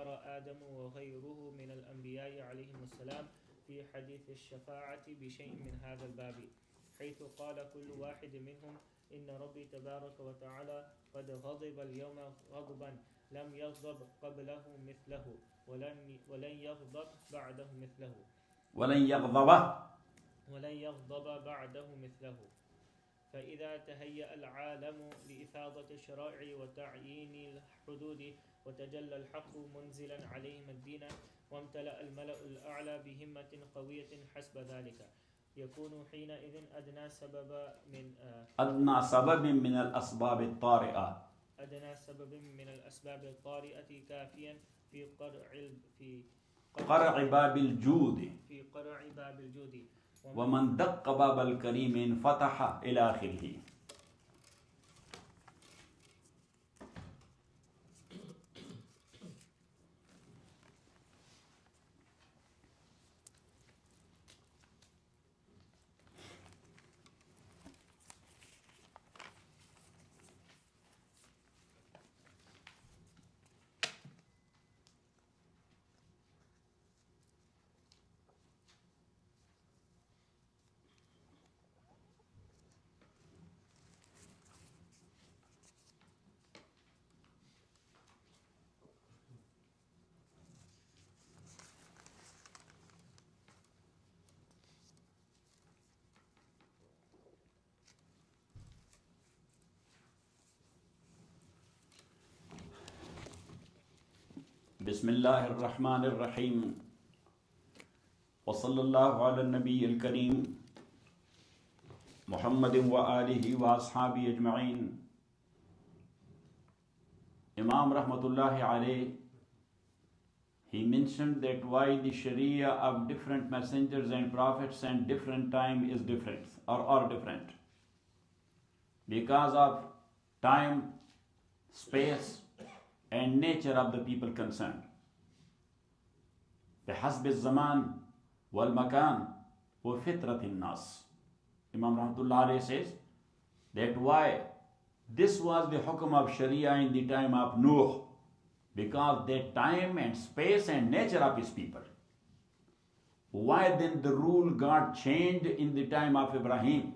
ذكر آدم وغيره من الأنبياء عليهم السلام في حديث الشفاعة بشيء من هذا الباب، حيث قال كل واحد منهم إن ربي تبارك وتعالى قد غضب اليوم غضبا لم يغضب قبله مثله ولن يغضب بعده مثله ولن يغضب بعده مثله. فإذا تهيأ العالم لإفاضة الشرائع وتعيين الحدود وتجلى الحق منزلا عليهم الدين وامتلأ الملأ الأعلى بهمة قوية حسب ذلك، يكون حينئذ أدنى سبب من الأسباب الطارئة كافيا في قرع باب الجود ومن دق باب الكريم انفتح إلى آخره. بسم الله الرحمن الرحيم وصلى الله على النبي الكريم محمد وآله وأصحابه أجمعين. Imam Rahmatullahi alayh, he mentioned that why the Sharia of different messengers and prophets and different time is different or are different. Because of time, space and nature of the people concerned. بحسب الزمان والمكان وفطرة الناس. Imam Rahmatullah alayhi says that why this was the hukum of Sharia in the time of Nuh, because the time and space and nature of his people. Why then the rule got changed in the time of Ibrahim?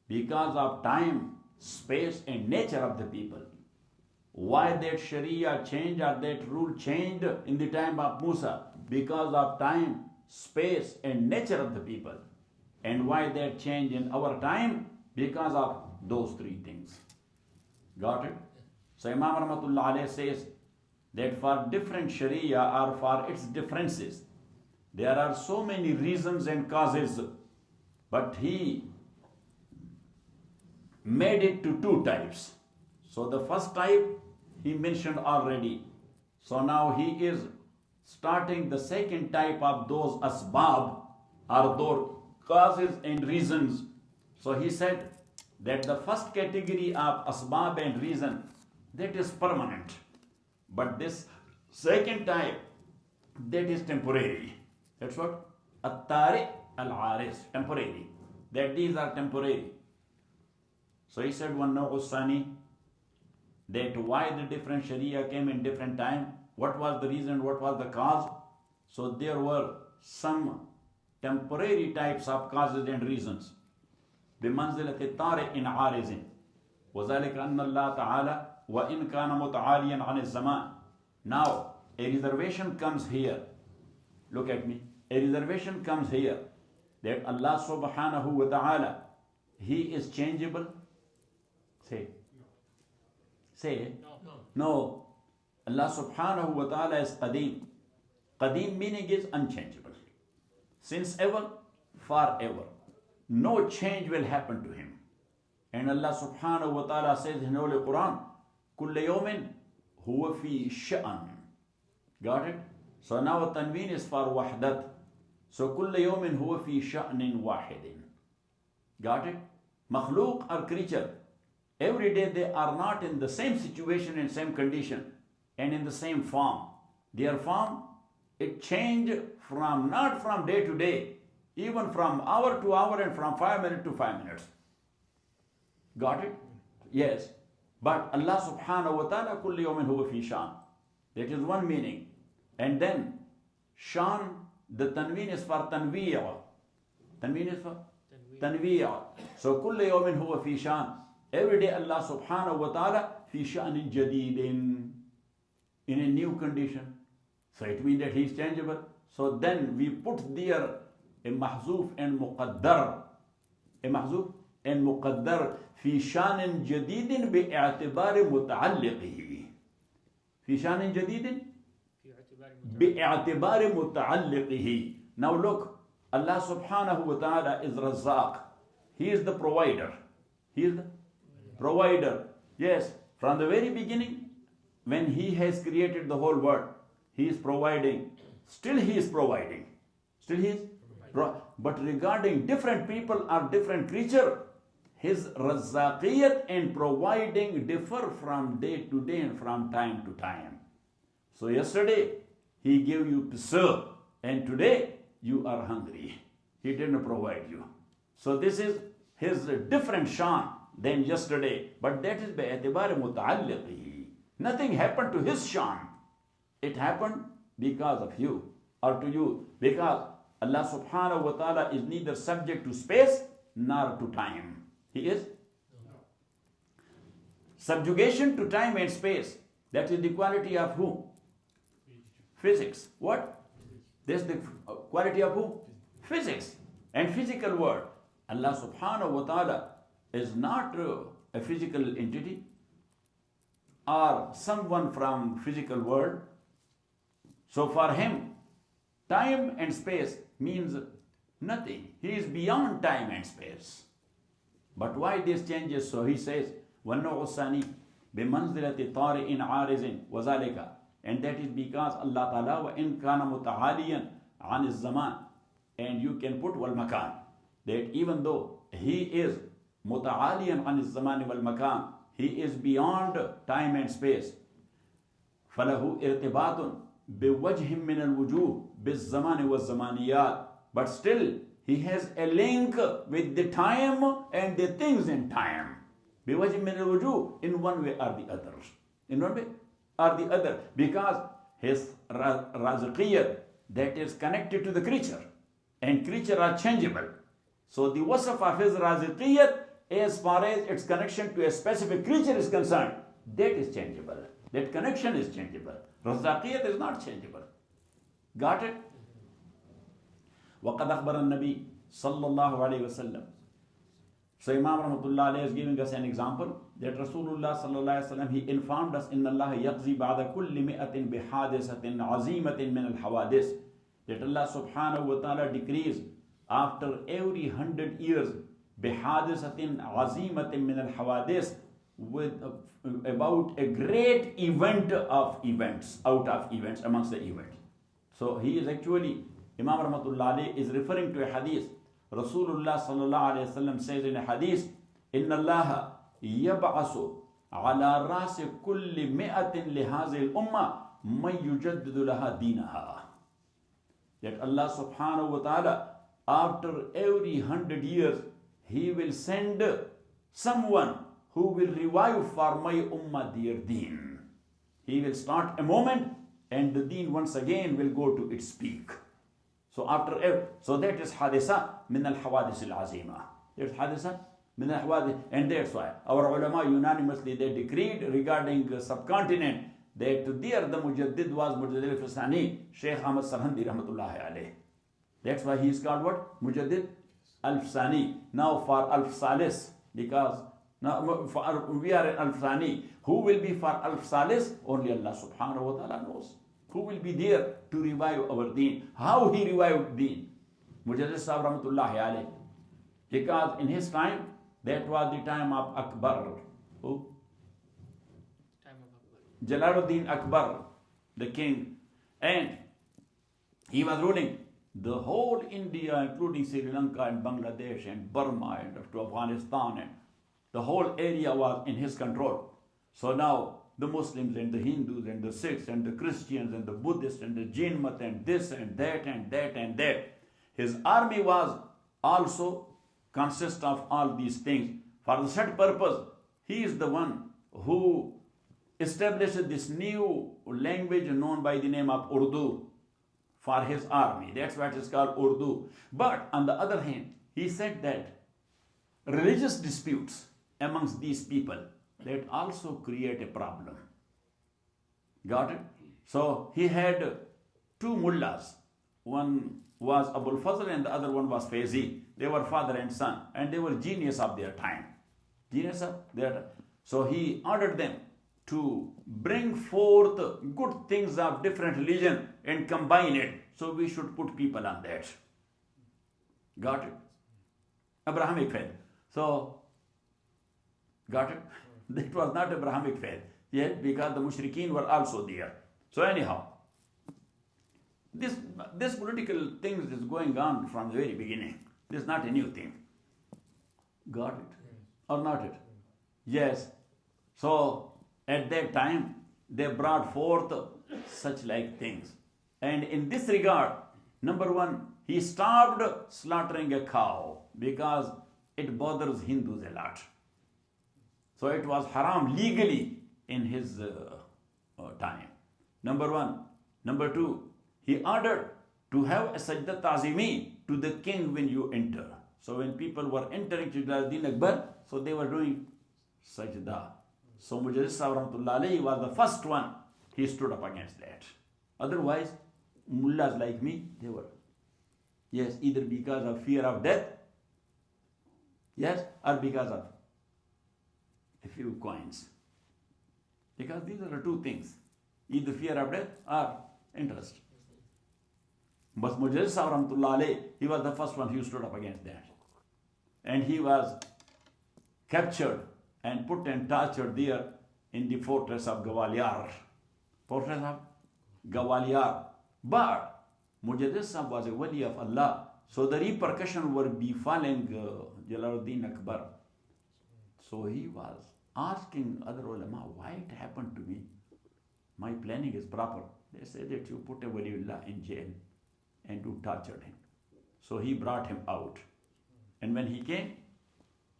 Because of time, space and nature of the people. Why that Sharia changed or that rule changed in the time of Musa? Because of time, space and nature of the people. And why that change in our time? Because of those three things. Got it? So Imam Rahmatullah alayh says that for different Sharia or for its differences, there are so many reasons and causes, but he made it to two types. So the first type he mentioned already. So now he is starting the second type of those asbab or those causes and reasons. So he said that the first category of asbab and reason, that is permanent. But this second type, that is temporary. That's what? At-tari al-aris, temporary. That these are temporary. So he said one naw'us-sani, that why the different Sharia came in different time, what was the reason, what was the cause. So there were some temporary types of causes and reasons. بمنزلة الطارئ إن عارض وذلك أن الله تعالى وإن كان متعاليا عن الزمان. Now a reservation comes here. Look at me. A reservation comes here that Allah subhanahu wa ta'ala, He is changeable. Say it. No. Allah subhanahu wa ta'ala is qadeem. Qadeem meaning is unchangeable. Since ever, forever. No change will happen to him. And Allah subhanahu wa ta'ala says in Holy Quran, كُلَّ يَوْمٍ هُوَ فِي شَأْنٍ. Got it? So now tanween is for wahdat. So كُلَّ يَوْمٍ هُوَ فِي شَأْنٍ وَاحِدٍ. Got it? Makhluk or creature, every day they are not in the same situation and same condition and in the same form. Their form, it changed from not from day to day, even from hour to hour and from 5 minutes to 5 minutes. Got it? Yes. But Allah subhanahu wa ta'ala kulli yawmin huwa fi shan. That is one meaning. And then Shan, the tanween is for tanweer. Tanween is for tanweer. So kull yawmin huwa fi shan. Every day Allah subhanahu wa ta'ala fi shanin jadidin, in a new condition. So it means that he is changeable. So then we put there a mahzuf and muqaddar. A mahzuf and muqaddar fi shanin jadidin bi'a'tibari muta'alliqihi. Fi shanin jadidin bi'a'tibari muta'alliqihi. Now look, Allah subhanahu wa ta'ala is Razzaq. He is the provider. He is the provider. Yes, from the very beginning, when He has created the whole world, He is providing. Still He is providing. Still He is but regarding different people or different creature, His Razzaqiyat and providing differ from day to day and from time to time. So yesterday He gave you to serve, and today you are hungry. He didn't provide you. So this is His different shan than yesterday, but that is bi'atibari muta'alliqihi. Nothing happened to His shan. It happened because of you or to you, because Allah subhanahu wa ta'ala is neither subject to space nor to time. He is subjugation to time and space. That is the quality of who? Physics. What? This is the quality of who? Physics and physical world. Allah subhanahu wa ta'ala is not a physical entity or someone from physical world. So for Him, time and space means nothing. He is beyond time and space. But why this changes? So He says, وَالنَّوْعُ الثَّانِي بِمَنْزِلَةِ طَارِئٍ عَارِزٍ وَذَلِكَ. And that is because Allah Ta'ala وَإِنْ كَانَ مُتَعَالِيًا عَنِ الزَّمَانِ. And you can put وَالْمَكَانِ. That even though He is مُتَعَالِيًا عَنِ الزَّمَانِ وَالْمَكَانِ, He is beyond time and space. فَلَهُ إِرْتِبَاطٌ بِوَجْهٍ مِّنَ الْوُجُوهِ بِالزَّمَانِ وَالزَّمَانِيَاتِ. But still, He has a link with the time and the things in time. بِوَجْهٍ مِّنَ الْوُجُوهِ, in one way or the other. In one way or the other. Because His razaqiyat, that is connected to the creature. And creature are changeable. So the wasf of His razaqiyat, as far as its connection to a specific creature is concerned, that is changeable. That connection is changeable. Razaqiyat is not changeable. Got it? وَقَدْ أَخْبَرَ النَّبِي صَلَّى اللَّهُ عَلَيْهِ وَسَلَّمَ. So Imam Rahmatullah Alayhi is giving us an example that Rasulullah sallallahu alaihi wasallam, he informed us, إِنَّ اللَّهَ يَقْضِي بَعْدَ كُلِّ مِئَةٍ بِحَادِثَةٍ عَظِيمَةٍ مِنَ الْحَوَادِثِ. That Allah subhanahu wa ta'ala decrees after every 100 years بِحَادِثَةٍ عَظِيمَةٍ مِنَ الْحَوَادِثِ, with about a great event of events, out of events, amongst the events. So he is actually, Imam Rahmatullah Alayhi is referring to a hadith. Rasulullah sallallahu alayhi wasallam says in a hadith, إِنَّ اللَّهَ يَبْعَثُ عَلَى رَاسِ كُلِّ مِئَةٍ لِهَذِهِ الْأُمَّةِ مَنْ يُجَدِّدُ لَهَا دِينَهَا. That Allah subhanahu wa ta'ala, after every 100 years, He will send someone who will revive for my ummah their deen. He will start a moment and the deen once again will go to its peak. So that is hadisa min al-hawadis al-azima. There's hadisa min al-hawadis, and that's why our ulama unanimously they decreed regarding subcontinent that there the mujaddid was Mujaddid al-Fasani, Shaykh Ahmad Sarhandi rahmatullahi alayh. That's why he is called what? Mujaddid al-Fasani. Now for al-Salis, because now we are al-Fasani. Who will be for al-Salis? Only Allah subhanahu wa ta'ala knows. Who will be there to revive our deen? How he revived deen? Mujaddid Sahib rahmatullahi alayh. Because in his time, that was the time of Akbar. Who? Jalaluddin Akbar, the king. And he was ruling the whole India, including Sri Lanka and Bangladesh and Burma and up to Afghanistan, and the whole area was in his control. So now the Muslims and the Hindus and the Sikhs and the Christians and the Buddhists and the Jain Mat and this and that and that and that. His army was also consist of all these things. For the set purpose, he is the one who established this new language known by the name of Urdu for his army. That's what is called Urdu. But on the other hand, he said that religious disputes amongst these people, that also create a problem. Got it? So he had two mullahs. One was Abul Fazl and the other one was Faizi. They were father and son, and they were genius of their time. Genius of their time. So he ordered them to bring forth good things of different religion and combine it. So we should put people on that. Got it? Abrahamic faith. So, got it? That was not Abrahamic faith. Yet, because the mushrikeen were also there. So anyhow, this political thing is going on from the very beginning. This is not a new thing. Got it? Or not it? Yes. So, at that time, they brought forth such like things. And in this regard, number one, he stopped slaughtering a cow because it bothers Hindus a lot. So it was haram legally in his time. Number one. Number two, he ordered to have a sajda ta'zimi to the king when you enter. So when people were entering to Jalaluddin Akbar, so they were doing sajda. So Hujjatullahil was the first one. He stood up against that. Otherwise, mullahs like me, they were. Yes, either because of fear of death, yes, or because of a few coins. Because these are the two things. Either fear of death or interest. But Hujjatullahil, he was the first one who stood up against that. And he was captured and put and tortured there in the fortress of Gwalior. Fortress of Gwalior. But Mujahid was a wali of Allah. So the repercussion were befalling Jalaluddin Akbar. So he was asking other ulama, why it happened to me? My planning is proper. They said that you put a waliullah in jail and you tortured him. So he brought him out. And when he came,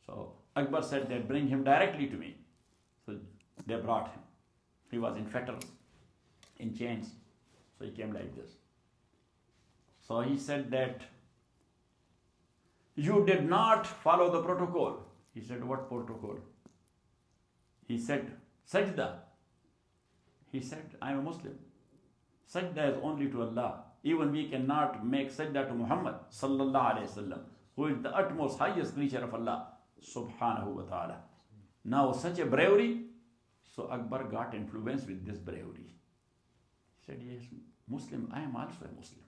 so Akbar said that bring him directly to me. So they brought him. He was in fetters, in chains. So he came like this. So he said that you did not follow the protocol. He said, what protocol? He said, sajda. He said, I am a Muslim. Sajda is only to Allah. Even we cannot make sajda to Muhammad sallallahu alayhi wasallam, who is the utmost highest creature of Allah subhanahu wa ta'ala. Now such a bravery, so Akbar got influence with this bravery. He said, yes, Muslim, I am also a Muslim.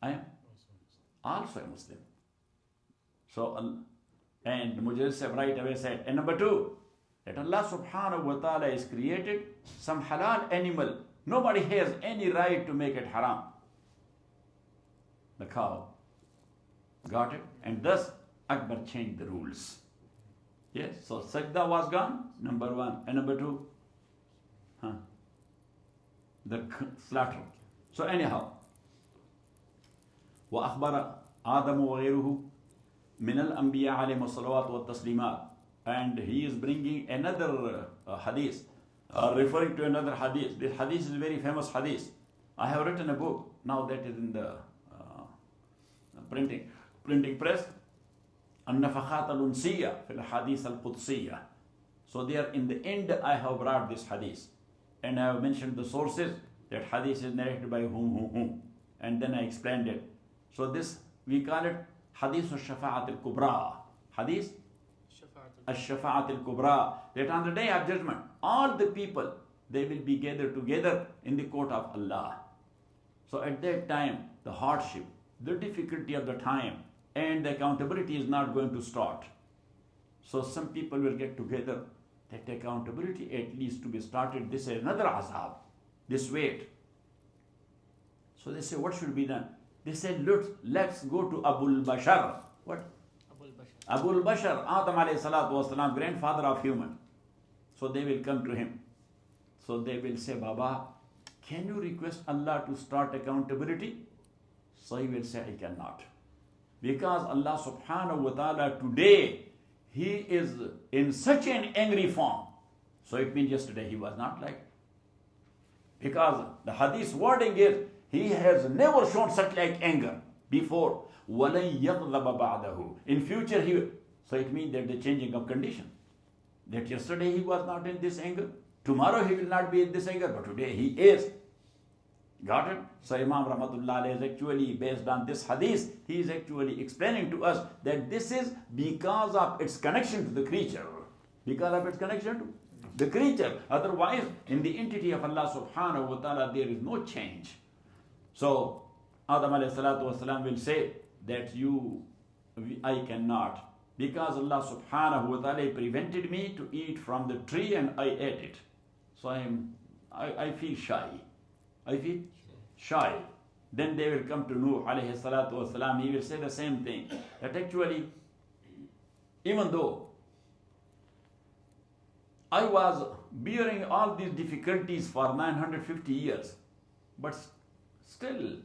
I am also a Muslim. So, and Mujahid Sahib right away said, and number two, that Allah subhanahu wa ta'ala has created some halal animal. Nobody has any right to make it haram. The cow. Got it? And thus Akbar changed the rules. Yes, so sajda was gone, number one. And number two, the slaughter. So anyhow, وأخبر آدم وغيره من الأنبياء عليهم الصلوات والتسليمات. And he is bringing another hadith, referring to another hadith. This hadith is a very famous hadith. I have written a book, now that is in the printing press, النفخات الأنسية في الحديث القدسية. So there in the end I have brought this hadith. And I have mentioned the sources, that hadith is narrated by whom. And then I explained it. So this, we call it Hadith al-Shafa'at al-Kubra. Hadith al-Shafa'at al-Kubra. That on the day of judgment, all the people, they will be gathered together in the court of Allah. So at that time, the hardship, the difficulty of the time, and the accountability is not going to start. So some people will get together, that accountability at least to be started, this is another azab, this weight. So they say, what should be done? They said, let's go to Abul Bashar. What? Abul Bashar, Adam alayhi salatu wasalam, grandfather of human. So they will come to him. So they will say, Baba, can you request Allah to start accountability? So he will say, I cannot. Because Allah subhanahu wa ta'ala today, He is in such an angry form So it means yesterday he was not like. Because the hadith wording is, he has never shown such like anger before. وَلَن يَغْضَبَ بَعْدَهُ. In future he will. So it means that the changing of condition. That yesterday he was not in this anger. Tomorrow he will not be in this anger, but today he is. Got it? So Imam Rahmatullah is actually based on this hadith, he is actually explaining to us that this is because of its connection to the creature. Because of its connection to the creature. Otherwise, in the entity of Allah subhanahu wa ta'ala, there is no change. So Adam alayhi salatu wasalam will say that I cannot. Because Allah subhanahu wa ta'ala prevented me to eat from the tree and I ate it. So I feel shy. I feel shy. Then they will come to Nuh alayhi salatu wasalam. He will say the same thing. That actually, even though I was bearing all these difficulties for 950 years, but still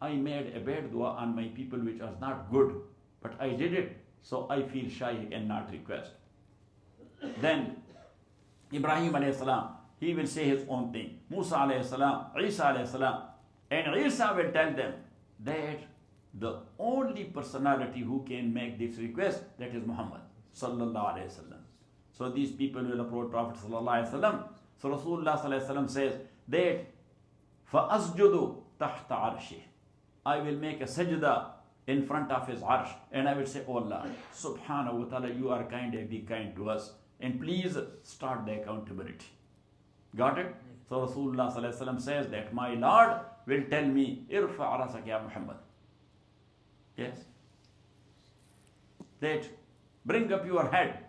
I made a bad dua on my people which was not good. But I did it. So I feel shy and not request. Then Ibrahim alayhi salam, he will say his own thing. Musa alayhi salam, Isa alayhi salam. And Isa will tell them that the only personality who can make this request, that is Muhammad sallallahu alayhi wasallam. So these people will approach Prophet sallallahu alayhi wasallam. So Rasulullah sallallahu alayhi wasallam says that فَأَسْجُدُ تَحْتَ عَرْشِهِ. I will make a sajda in front of his arsh, and I will say, oh Allah, subhanahu wa ta'ala, you are kind and be kind to us, and please start the accountability. Got it? So Rasulullah sallallahu alaihi wasallam says that my Lord will tell me, irfa rasak ya Muhammad. Yes. That bring up your head.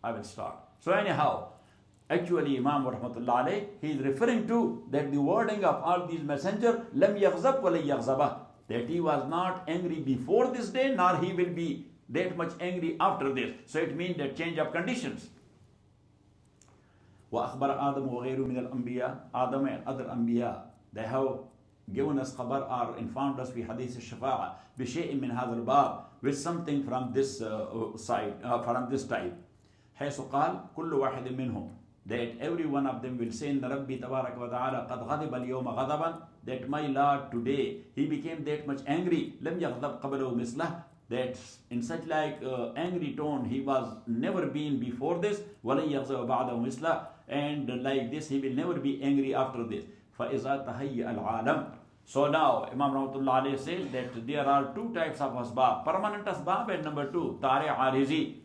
I will start. So anyhow, actually Imam rahmatullah alayh, he is referring to that the wording of all these messengers, lam yaghzab wa la yaghzabah. That he was not angry before this day, nor he will be that much angry after this. So it means that change of conditions. وَأَخْبَرَ آدَمُ وَغَيْرُ مِنَ الْأَنْبِيَاءِ. Adam and other Anbiya, they have given us khabar or informed us في حديث الشفاعة بشيء من هذا الباب, with something from this side, from this type. حيث قال كل واحد منهم, that every one of them will say إن ربي تبارك وتعالى قد غضب اليوم غضبا, that my Lord today he became that much angry. لم يغضب قبله مثله, that in such like angry tone he was never been before this. ولن يغضب بعده مثله, and like this he will never be angry after this. فإذا تهيأ العالم. So now Imam Rahmatullah alayhi says that there are two types of asbab, permanent asbab and number two tari arizi.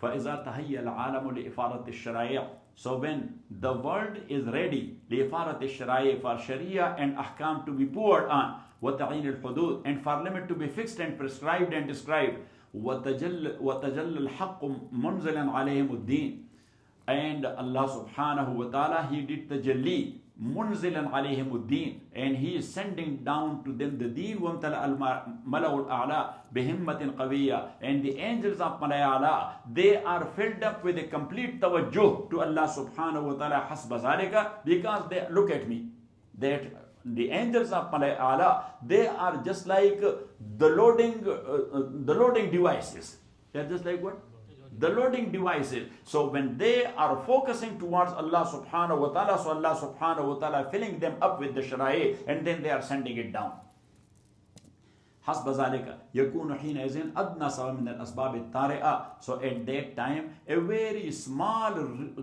فإذا تهيأ العالم لإفادة الشرائع. So when the world is ready, لإفادة الشرائع, for Sharia and Ahkam to be poured on, وتعيين الحدود, and for limit to be fixed and prescribed and described, وتجل الحق منزلا عليهم الدين, and Allah subhanahu wa ta'ala, he did the jalli munzilan alayhim uddin, and he is sending down to them the deen. وَامْتَلَأَ الْمَلَأُ الْأَعْلَى بِهِمَّةٍ قَوِيَّةٍ, and the angels of Malaya, they are filled up with a complete tawajjuh to Allah subhanahu wa ta'ala hasba zalika, because they, look at me, that the angels of Malaya, they are just like the loading devices. They are just like what? The loading devices. So when they are focusing towards Allah subhanahu wa ta'ala, so Allah subhanahu wa ta'ala filling them up with the shara'i, and then they are sending it down. حسب ذلك يكون حينئذ أدنى سبب من الأسباب الطارئة. So at that time, a very small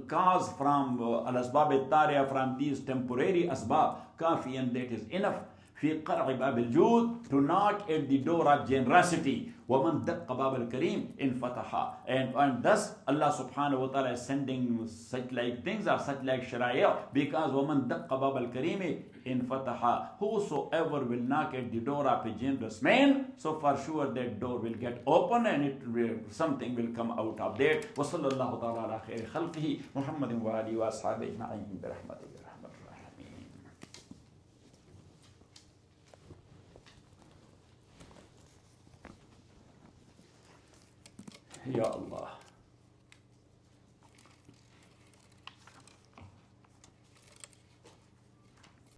cause from الأسباب الطارئة, from these temporary asbab, كافيا, that is enough. في قرع باب الجود, to knock at the door of generosity. وَمَنْ دَقَّ بَابَ الْكَرِيمِ إِنْفَتَحَ, and thus Allah subhanahu wa ta'ala is sending such like things or such like shariah, because وَمَنْ دَقَّ بَابَ الْكَرِيمِ إِنْفَتَحَ, whosoever will knock at the door of a generous man, so for sure that door will get open and something will come out of that. وَصَلَّى اللَّهُ تَعَالَى عَلَى خَيْرِ خَلْقِهِ مُحَمَّدٍ وَآلِهِ وَأَصْحَابِهِ أَجْمَعِينَ بِرَحْمَتِهِ. Ya Allah.